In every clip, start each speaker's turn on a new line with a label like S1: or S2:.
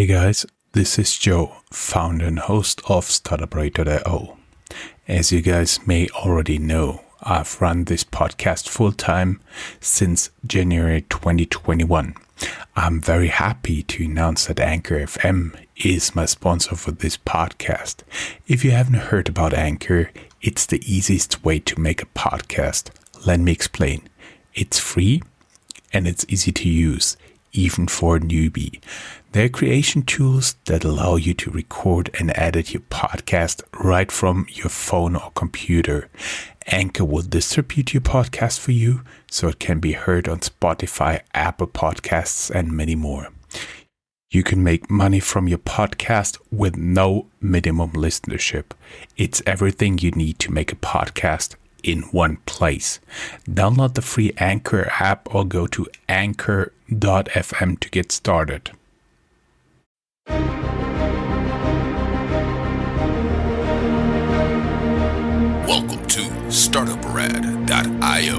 S1: Hey guys, this is Joe, founder and host of Startuprad.io. As you guys may already know, I've run this podcast full-time since January 2021. I'm very happy to announce that Anchor FM is my sponsor for this podcast. If you haven't heard about Anchor, it's the easiest way to make a podcast. Let me explain. It's free and it's easy to use, even for a newbie. They're creation tools that allow you to record and edit your podcast right from your phone or computer. Anchor will distribute your podcast for you so it can be heard on Spotify, Apple Podcasts, and many more. You can make money from your podcast with no minimum listenership. It's everything you need to make a podcast in one place. Download the free Anchor app or go to anchor.fm to get started.
S2: Welcome to Startuprad.io,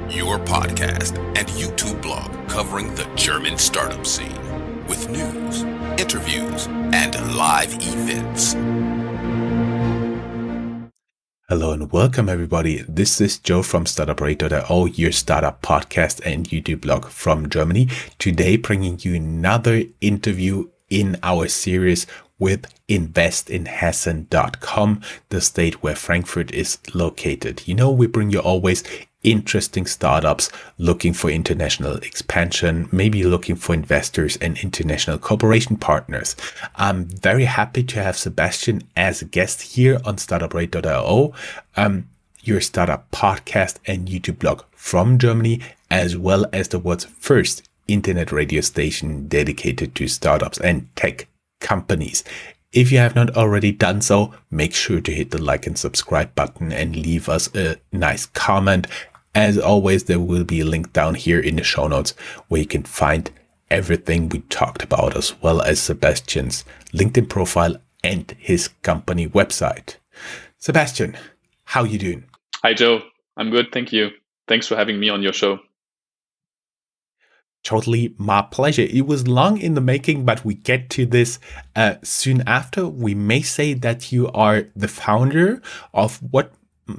S2: your podcast and YouTube blog covering the German startup scene with news, interviews, and live events.
S1: Hello and welcome everybody. This is Joe from Startuprad.io, your startup podcast and YouTube blog from Germany. Today bringing you another interview in our series with investinhessen.com, the state where Frankfurt is located. You know, we bring you always interesting startups looking for international expansion, maybe looking for investors and international cooperation partners. I'm very happy to have Sebastian as a guest here on Startuprad.io, your startup podcast and YouTube blog from Germany, as well as the world's first internet radio station dedicated to startups and tech companies. If you have not already done so, make sure to hit the like and subscribe button and leave us a nice comment. As always, there will be a link down here in the show notes where you can find everything we talked about, as well as Sebastian's LinkedIn profile and his company website. Sebastian, how you doing?
S3: Hi, Joe. I'm good. Thank you. Thanks for having me on your show.
S1: Totally my pleasure. It was long in the making, but we get to this soon after. We may say that you are the founder of what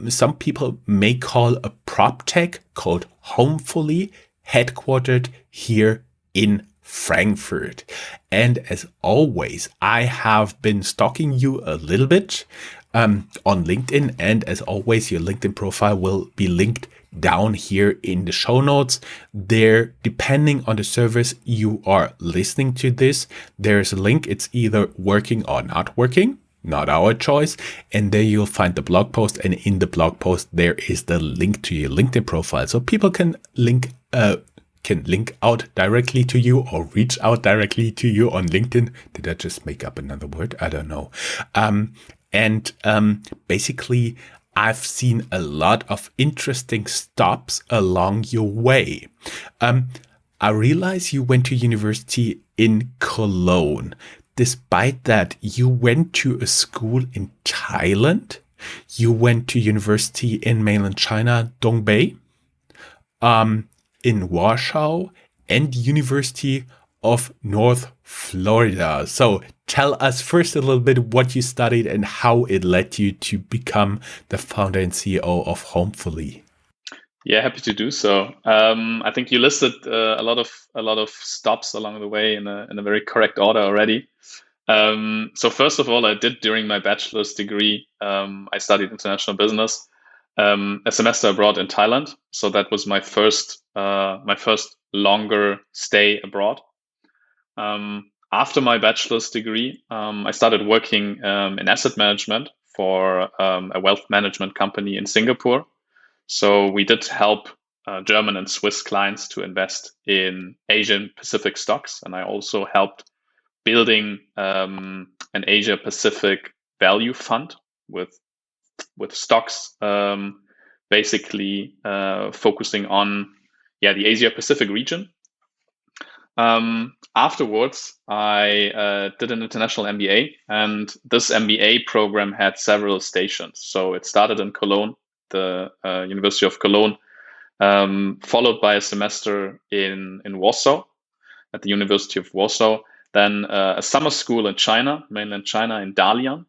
S1: some people may call a Proptech called Homefully, headquartered here in Frankfurt. And as always, I have been stalking you a little bit on LinkedIn. And as always, your LinkedIn profile will be linked down here in the show notes. There, depending on the service you are listening to this, there's a link. It's either working or not working, not our choice. And there you'll find the blog post. And in the blog post, there is the link to your LinkedIn profile. So people can link out directly to you or reach out directly to you on LinkedIn. Did I just make up another word? I don't know. Basically, I've seen a lot of interesting stops along your way. I realize you went to university in Cologne. Despite that, you went to a school in Thailand. You went to university in mainland China, Dongbei, in Warsaw, and University of North Florida. So tell us first a little bit what you studied and how it led you to become the founder and CEO of Homefully.
S3: Yeah, happy to do so. I think you listed a lot of stops along the way in a very correct order already. So first of all, I did during my bachelor's degree, I studied international business, a semester abroad in Thailand. So that was my first longer stay abroad. After my bachelor's degree, I started working in asset management for a wealth management company in Singapore. So we did help German and Swiss clients to invest in Asian Pacific stocks. And I also helped building an Asia Pacific value fund with stocks, basically focusing on the Asia Pacific region. Afterwards, I did an international MBA, and this MBA program had several stations. So it started in Cologne, the University of Cologne, followed by a semester in Warsaw, at the University of Warsaw. then a summer school in China, mainland China, in Dalian.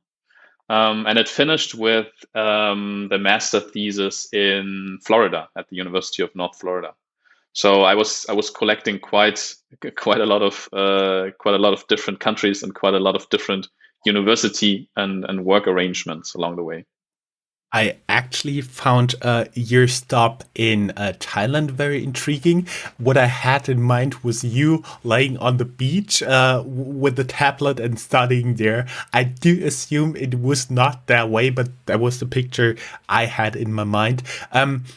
S3: And it finished with the master thesis in Florida at the University of North Florida. So I was collecting quite a lot of different countries and quite a lot of different university and work arrangements along the way.
S1: I actually found your stop in Thailand very intriguing. What I had in mind was you lying on the beach with the tablet and studying there. I do assume it was not that way, but that was the picture I had in my mind.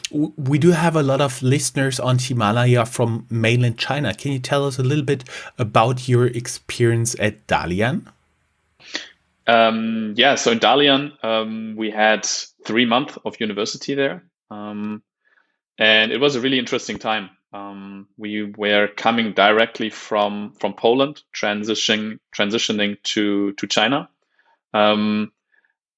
S1: We do have a lot of listeners on Himalaya from mainland China. Can you tell us a little bit about your experience at Dalian?
S3: So in Dalian, we had 3 months of university there. And it was a really interesting time. We were coming directly from Poland, transitioning to China.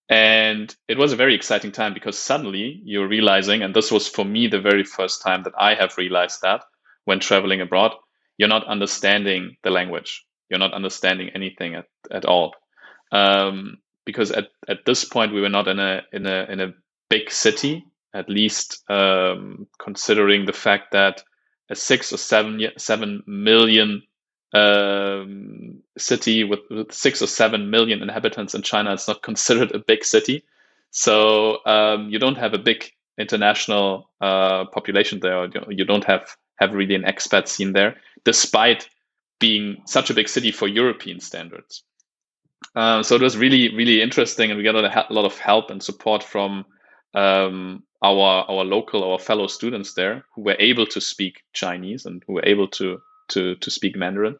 S3: And it was a very exciting time because suddenly you're realizing, and this was for me the very first time that I have realized that when traveling abroad, you're not understanding the language. You're not understanding anything at all. Because at this point we were not in a big city, at least considering the fact that a 6 or 7 million city with 6 or 7 million inhabitants in China is not considered a big city. So you don't have a big international population there. You don't have really an expat scene there, despite being such a big city for European standards. So it was really, really interesting, and we got a lot of help and support from our fellow students there who were able to speak Chinese and who were able to speak Mandarin.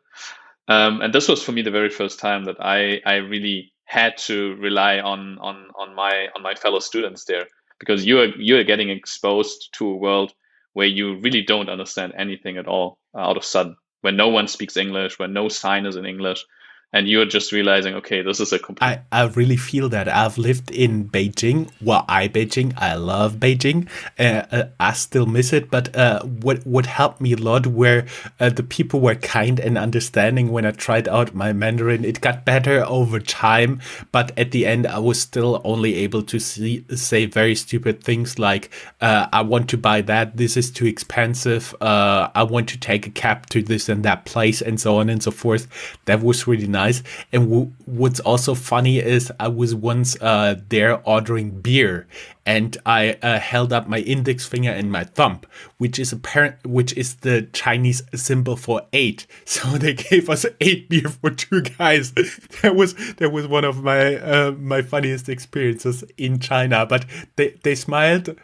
S3: And this was for me the very first time that I really had to rely on my fellow students there, because you are getting exposed to a world where you really don't understand anything at all out of sudden, where no one speaks English, where no sign is in English. And you're just realizing, okay, this is a complete...
S1: I really feel that. I've lived in Beijing. Well, I love Beijing. I still miss it. But what helped me a lot were the people were kind and understanding when I tried out my Mandarin. It got better over time. But at the end, I was still only able to say very stupid things like, I want to buy that. This is too expensive. I want to take a cab to this and that place, and so on and so forth. That was really nice. And what's also funny is I was once there ordering beer, and I held up my index finger and my thumb, which is the Chinese symbol for 8. So they gave us 8 beer for 2 guys. That was one of my funniest experiences in China. But they smiled,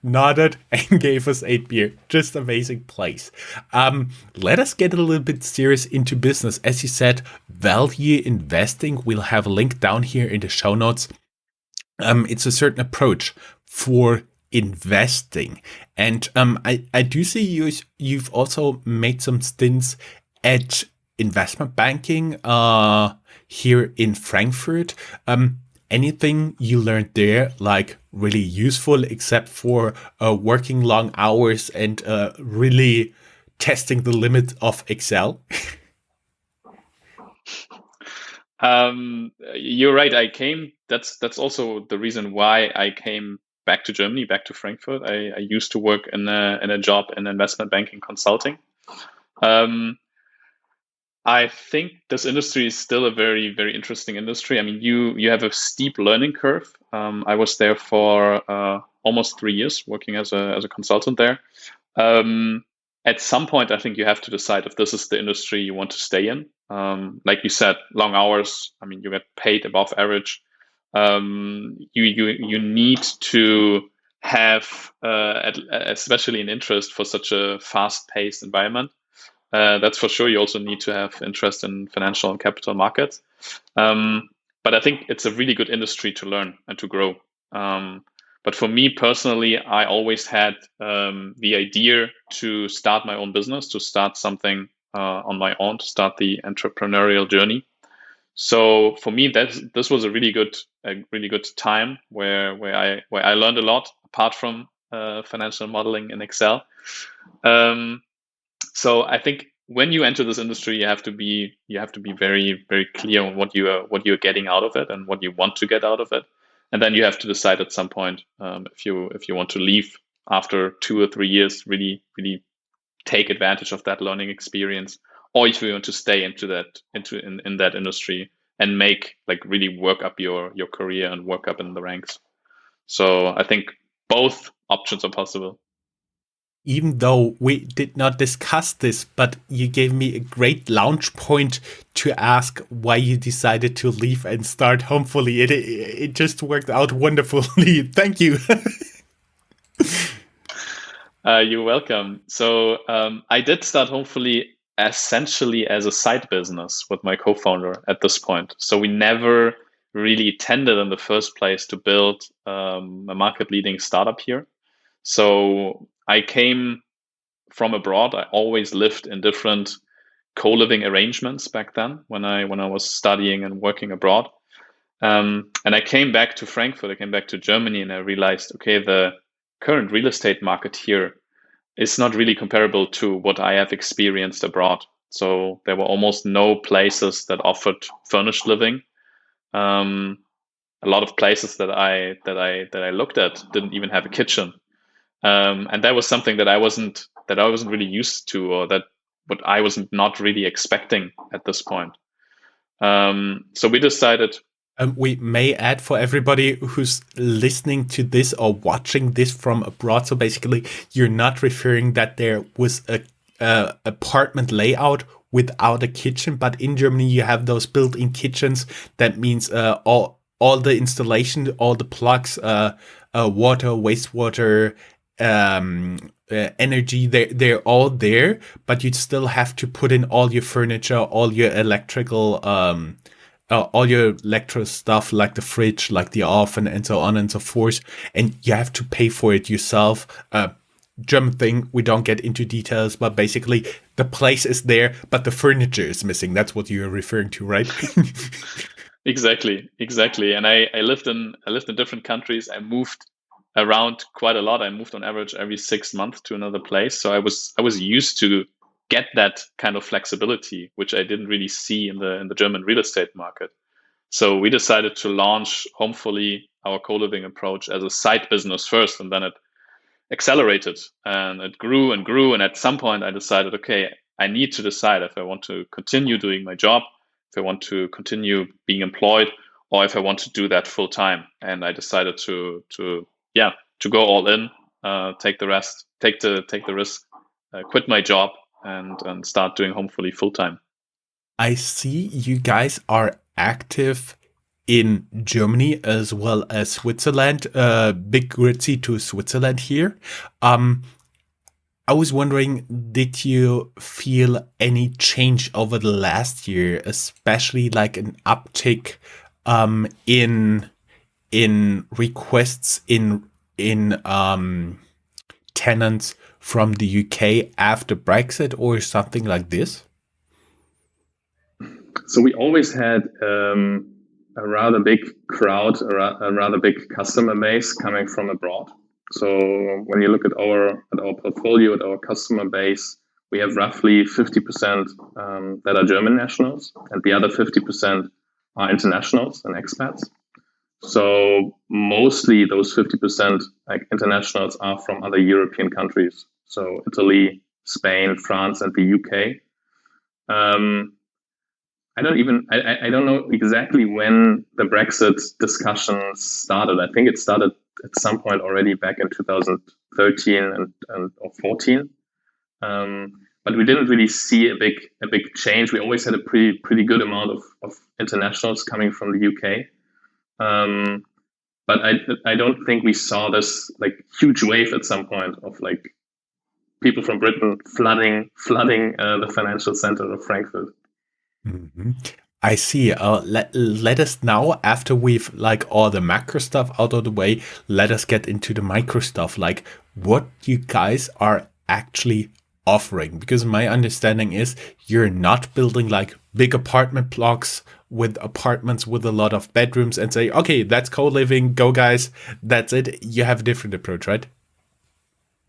S1: nodded, and gave us 8 beer. Just amazing place. Let us get a little bit serious into business. As you said, value investing. We'll have a link down here in the show notes. It's a certain approach for investing. And I do see you've also made some stints at investment banking here in Frankfurt. Anything you learned there, like really useful, except for working long hours and really testing the limit of Excel?
S3: You're right. That's also the reason why I came back to Germany, back to Frankfurt. I used to work in a job in investment banking consulting. I think this industry is still a very, very interesting industry. I mean, you have a steep learning curve. I was there for almost 3 years working as a consultant there. At some point, I think you have to decide if this is the industry you want to stay in. Like you said, long hours. I mean, you get paid above average. You need to have, especially an interest for such a fast-paced environment. That's for sure. You also need to have interest in financial and capital markets. But I think it's a really good industry to learn and to grow. But for me personally, I always had the idea to start my own business, to start something on my own, to start the entrepreneurial journey. So for me, this was a really good time where I learned a lot apart from financial modeling in Excel. So I think when you enter this industry, you have to be very, very clear on what you're getting out of it and what you want to get out of it. And then you have to decide at some point, if you want to leave after 2 or 3 years, really take advantage of that learning experience, or if you want to stay in that industry and really work up your career and work up in the ranks. So I think both options are possible.
S1: Even though we did not discuss this, but you gave me a great launch point to ask why you decided to leave and start homefully. It just worked out wonderfully. Thank you.
S3: You're welcome. So I did start homefully essentially as a side business with my co-founder at this point. So we never really intended in the first place to build a market-leading startup here. So I came from abroad. I always lived in different co-living arrangements back then when I was studying and working abroad. And I came back to Frankfurt. I came back to Germany, and I realized, okay, the current real estate market here is not really comparable to what I have experienced abroad. So there were almost no places that offered furnished living. A lot of places that I looked at didn't even have a kitchen. And that was something that I wasn't really used to, or that what I was not really expecting at this point. So we decided.
S1: We may add for everybody who's listening to this or watching this from abroad. So basically, you're not referring that there was a apartment layout without a kitchen, but in Germany you have those built-in kitchens. That means all the installation, all the plugs, water, wastewater, energy, they're all there, but you still have to put in all your furniture, all your electrical, all your electro stuff, like the fridge, like the oven, and so on and so forth, and you have to pay for it yourself. German thing, we don't get into details, but basically the place is there, but the furniture is missing. That's what you're referring to, right?
S3: Exactly. And I lived in different countries. I moved around quite a lot. I moved on average every 6 months to another place. So I was used to get that kind of flexibility, which I didn't really see in the German real estate market. So we decided to launch homefully, our co-living approach, as a side business first, and then it accelerated and it grew and grew. And at some point I decided, okay, I need to decide if I want to continue doing my job, if I want to continue being employed, or if I want to do that full time. And I decided to go all in, take the risk, quit my job, and start doing homefully full time.
S1: I see you guys are active in Germany as well as Switzerland. Big gritty to Switzerland here. I was wondering, did you feel any change over the last year, especially like an uptick in requests in tenants from the UK after Brexit or something like this?
S4: So we always had a rather big crowd, a rather big customer base coming from abroad. So when you look at our portfolio, at our customer base, we have roughly 50% that are German nationals, and the other 50% are internationals and expats. So mostly those 50% internationals are from other European countries. So Italy, Spain, France, and the UK. I don't know exactly when the Brexit discussions started. I think it started at some point already back in 2013 or 14. But we didn't really see a big change. We always had a pretty good amount of internationals coming from the UK. But I don't think we saw this huge wave at some point of people from Britain flooding the financial center of Frankfurt.
S1: Mm-hmm. I see. Let us now, after we've all the macro stuff out of the way, let us get into the micro stuff, what you guys are actually offering. Because my understanding is you're not building big apartment blocks with apartments with a lot of bedrooms and say, okay, that's co-living, go guys, that's it. You have a different approach, right?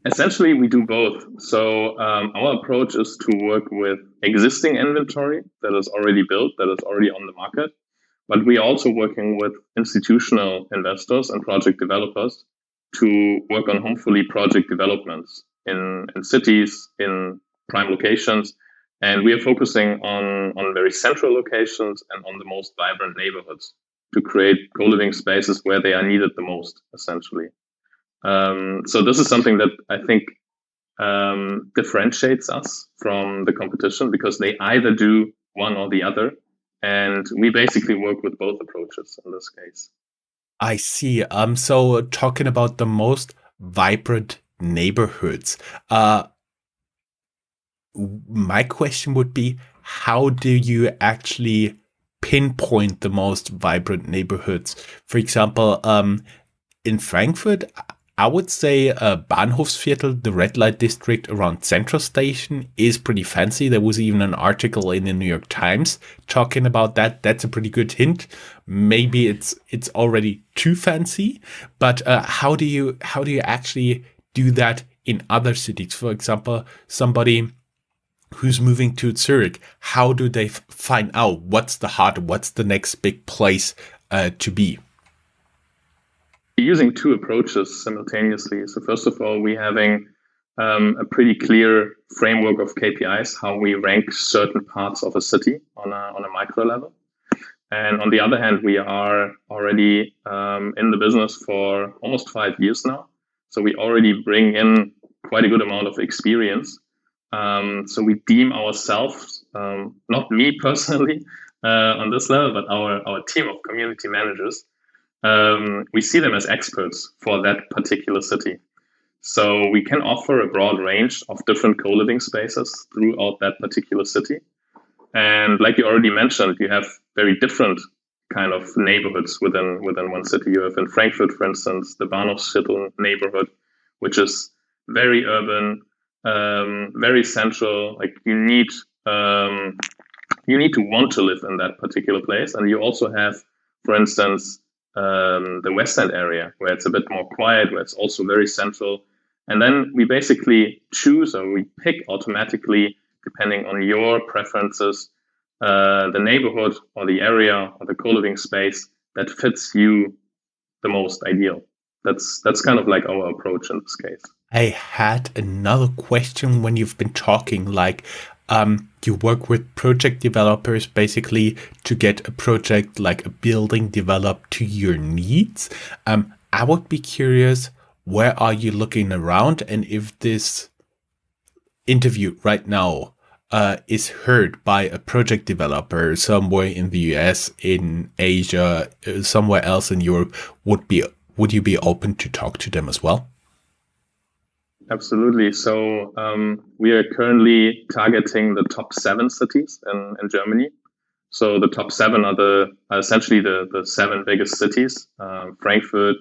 S4: Essentially, we do both. So our approach is to work with existing inventory that is already built, that is already on the market. But we're also working with institutional investors and project developers to work on homefully project developments in cities, in prime locations. And we are focusing on very central locations and on the most vibrant neighborhoods to create co-living spaces where they are needed the most, essentially. So this is something that I think differentiates us from the competition, because they either do one or the other. And we basically work with both approaches in this case.
S1: I see. So talking about the most vibrant neighborhoods, my question would be, how do you actually pinpoint the most vibrant neighborhoods? For example, in Frankfurt, I would say Bahnhofsviertel, the red light district around Central Station, is pretty fancy. There was even an article in the New York Times talking about that. That's a pretty good hint. Maybe it's already too fancy, but how do you actually do that in other cities? For example, somebody who's moving to Zurich, how do they find out what's the heart, what's the next big place to be?
S4: Using two approaches simultaneously. So first of all, we're having a pretty clear framework of KPIs, how we rank certain parts of a city on a micro level. And on the other hand, we are already in the business for almost 5 years now. So we already bring in quite a good amount of experience. So we deem ourselves, not me personally on this level, but our team of community managers, we see them as experts for that particular city. So we can offer a broad range of different co-living spaces throughout that particular city. And like you already mentioned, you have very different kind of neighborhoods within one city. You have in Frankfurt, for instance, the Bahnhofsviertel neighborhood, which is very urban, very central. Like you need to want to live in that particular place. And you also have, for instance, the West End area, where it's a bit more quiet, where it's also very central. And then we basically choose, or we pick automatically, depending on your preferences, the neighborhood or the area or the co-living space that fits you the most ideal. That's kind of like our approach in this case.
S1: I had another question when you've been talking, like you work with project developers basically to get a project like a building developed to your needs. I would be curious, where are you looking around, and if this interview right now is heard by a project developer somewhere in the US, in Asia, somewhere else in Europe, would you be open to talk to them as well?
S4: Absolutely. So we are currently targeting the top 7 cities in Germany. So the top 7 are essentially the 7 biggest cities: Frankfurt,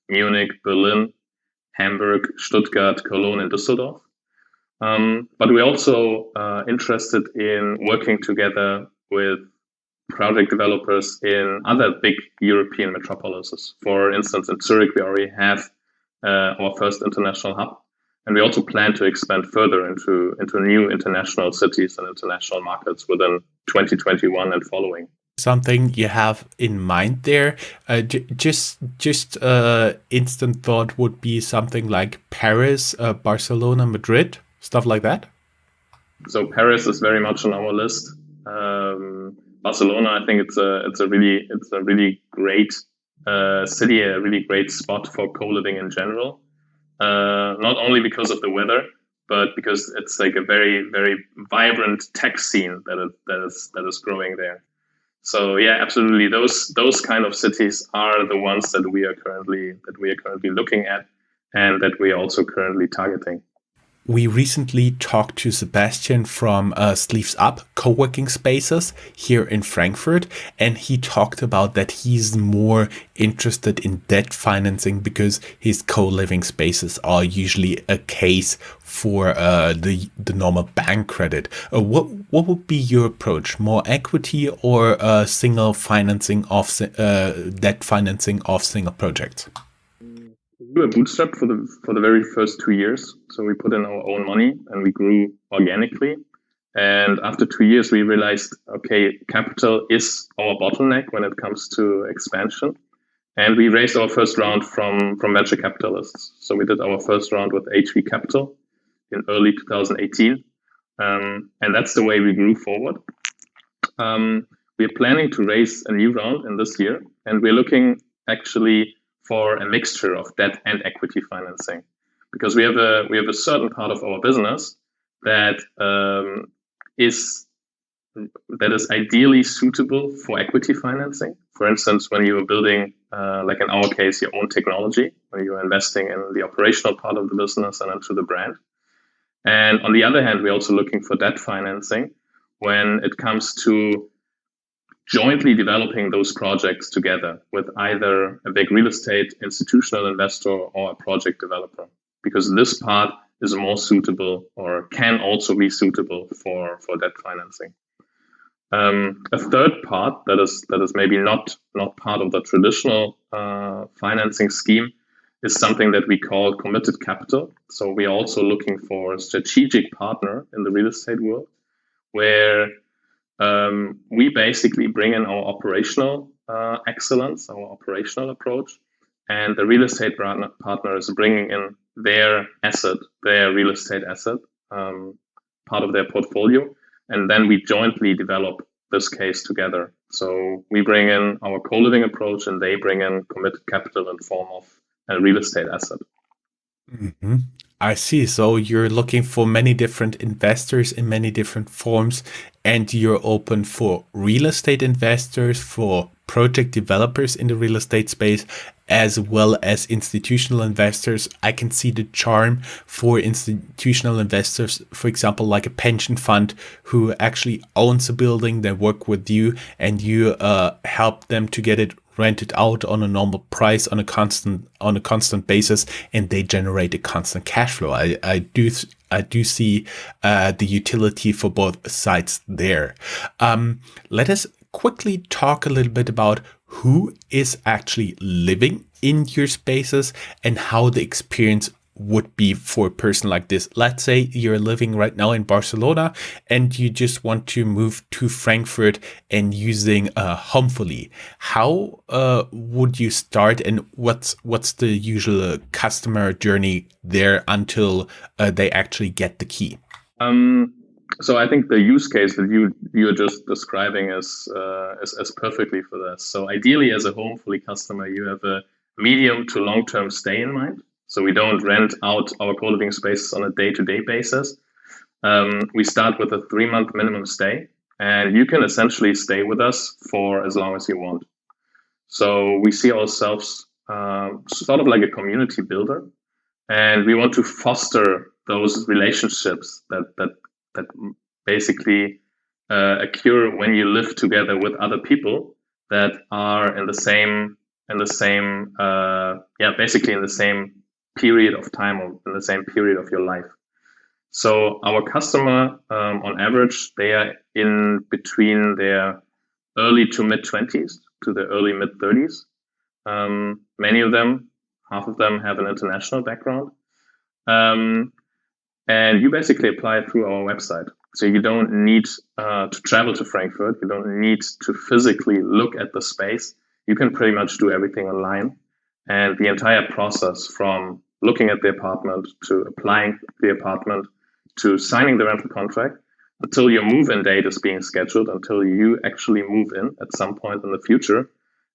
S4: Munich, Berlin, Hamburg, Stuttgart, Cologne, and Düsseldorf. But we're also interested in working together with project developers in other big European metropolises. For instance, in Zurich, we already have our first international hub. And we also plan to expand further into new international cities and international markets within 2021 and following.
S1: Something you have in mind there? Just instant thought would be something like Paris, Barcelona, Madrid, stuff like that.
S4: So Paris is very much on our list. Barcelona, I think it's a really great city, a really great spot for co-living in general. Not only because of the weather, but because it's like a very, very vibrant tech scene that is growing there. So yeah, absolutely. Those kind of cities are the ones that we are currently looking at, and that we are also currently targeting.
S1: We recently talked to Sebastian from Sleeves Up co-working spaces here in Frankfurt, and he talked about that he's more interested in debt financing because his co-living spaces are usually a case for the normal bank credit. What would be your approach? More equity or single financing of debt financing of single projects?
S4: We were bootstrapped for the very first 2 years. So we put in our own money and we grew organically. And after 2 years, we realized, okay, capital is our bottleneck when it comes to expansion. And we raised our first round from venture capitalists. So we did our first round with HV Capital in early 2018. And that's the way we grew forward. We're planning to raise a new round in this year. And we're looking actually for a mixture of debt and equity financing, because we have a certain part of our business that is ideally suitable for equity financing. For instance, when you are building, like in our case, your own technology, where you're investing in the operational part of the business and into the brand. And on the other hand, we're also looking for debt financing when it comes to jointly developing those projects together with either a big real estate institutional investor or a project developer, because this part is more suitable or can also be suitable for debt financing. A third part that is maybe not part of the traditional financing scheme is something that we call committed capital. So we are also looking for a strategic partner in the real estate world, where we basically bring in our operational excellence, our operational approach, and the real estate partner is bringing in their real estate asset, part of their portfolio, and then we jointly develop this case together. So we bring in our co-living approach, and they bring in committed capital in form of a real estate asset.
S1: Mm-hmm. I see. So you're looking for many different investors in many different forms, and you're open for real estate investors, for project developers in the real estate space, as well as institutional investors. I can see the charm for institutional investors, for example, like a pension fund who actually owns a building. They work with you and you help them to get it rented out on a normal price on a constant basis, and they generate a constant cash flow. I do see the utility for both sides there. Let us quickly talk a little bit about who is actually living in your spaces and how the experience would be for a person like this. Let's say you're living right now in Barcelona and you just want to move to Frankfurt and using homefully. How would you start, and what's the usual customer journey there until they actually get the key?
S4: So I think the use case that you're just describing is perfectly for this. So ideally, as a homefully customer, you have a medium to long-term stay in mind. So we don't rent out our co-living spaces on a day-to-day basis. We start with a 3-month minimum stay, and you can essentially stay with us for as long as you want. So we see ourselves sort of like a community builder, and we want to foster those relationships that basically occur when you live together with other people that are in the same period of time or in the same period of your life. So our customer, on average, they are in between their early to mid 20s to their early mid 30s. Many of them, half of them, have an international background. And you basically apply through our website. So you don't need to travel to Frankfurt. You don't need to physically look at the space. You can pretty much do everything online. And the entire process from looking at the apartment to applying the apartment to signing the rental contract until your move-in date is being scheduled, until you actually move in at some point in the future,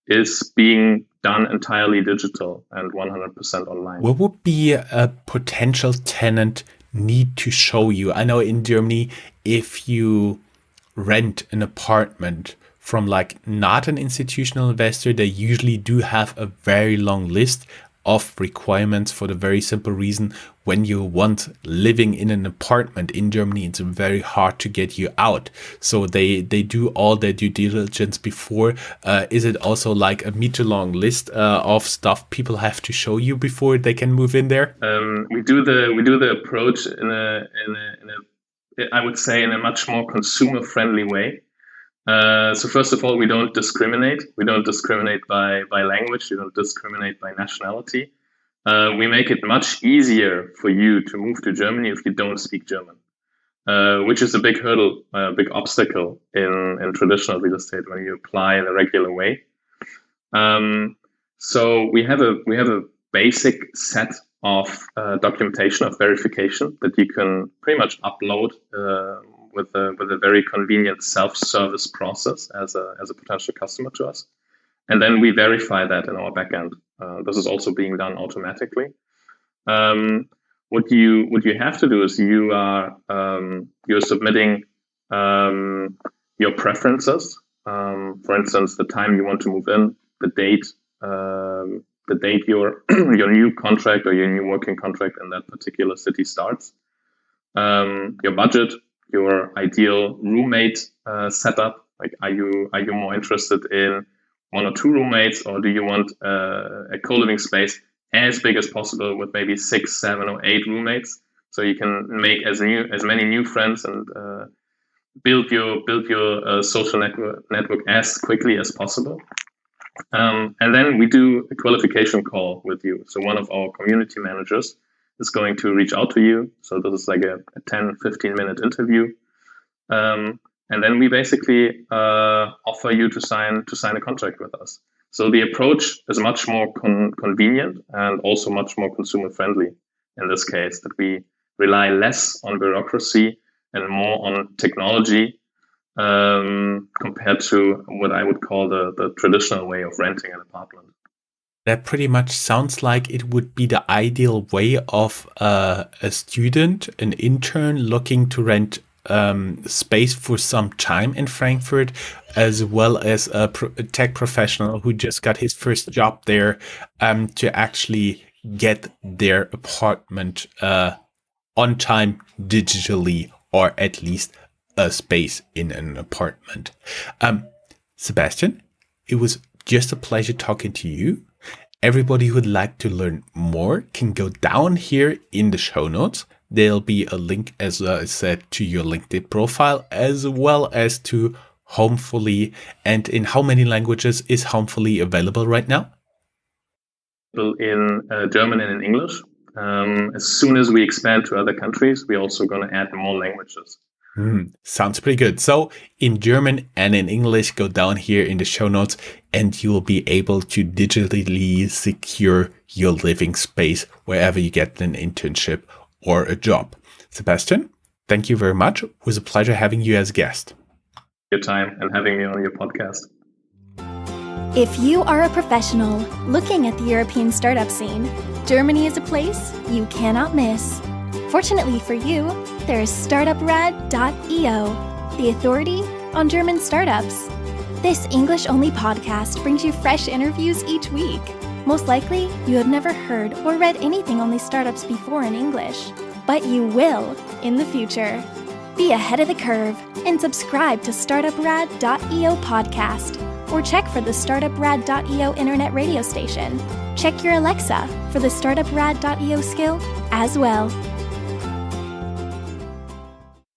S4: is being done entirely digital and 100% online.
S1: What would be a potential tenant need to show you? I know in Germany, if you rent an apartment from like not an institutional investor, they usually do have a very long list of requirements, for the very simple reason, when you want living in an apartment in Germany, it's very hard to get you out. So they do all their due diligence before. Is it also like a meter-long list of stuff people have to show you before they can move in there?
S4: We do the approach in a I would say in a much more consumer-friendly way. So first of all, we don't discriminate. We don't discriminate by language. We don't discriminate by nationality. we make it much easier for you to move to Germany if you don't speak German, which is a big hurdle, a big obstacle in traditional real estate when you apply the regular way. So we have a basic set of documentation of verification that you can pretty much upload with a very convenient self-service process as a potential customer to us, and then we verify that in our backend. This is also being done automatically. What you have to do is you're submitting your preferences. For instance, the time you want to move in, the date your new contract or your new working contract in that particular city starts, your budget, your ideal roommate setup. Like, are you more interested in 1 or 2 roommates, or do you want a co-living space as big as possible with maybe 6, 7, or 8 roommates, so you can make as many new friends and build your social network as quickly as possible. And then we do a qualification call with you. So one of our community managers is going to reach out to you. So this is like a 10, 15-minute interview. And then we basically offer you to sign a contract with us. So the approach is much more convenient and also much more consumer-friendly in this case, that we rely less on bureaucracy and more on technology compared to what I would call the traditional way of renting an apartment.
S1: That pretty much sounds like it would be the ideal way of a student, an intern looking to rent space for some time in Frankfurt, as well as a tech professional who just got his first job there to actually get their apartment on time digitally, or at least a space in an apartment. Sebastian, it was just a pleasure talking to you. Everybody who would like to learn more can go down here in the show notes. There'll be a link, as I said, to your LinkedIn profile, as well as to Homefully. And in how many languages is Homefully available right now?
S4: In German and in English. As soon as we expand to other countries, we're also going to add more languages.
S1: Sounds pretty good. So in German and in English, go down here in the show notes and you will be able to digitally secure your living space wherever you get an internship or a job. Sebastian, thank you very much. It was a pleasure having you as a guest.
S4: Your time and having me on your podcast.
S5: If you are a professional looking at the European startup scene, Germany is a place you cannot miss. Fortunately for you, there is Startuprad.io, the authority on German startups. This English-only podcast brings you fresh interviews each week. Most likely, you have never heard or read anything on these startups before in English, but you will in the future. Be ahead of the curve and subscribe to Startuprad.io podcast, or check for the Startuprad.io internet radio station. Check your Alexa for the Startuprad.io skill as well.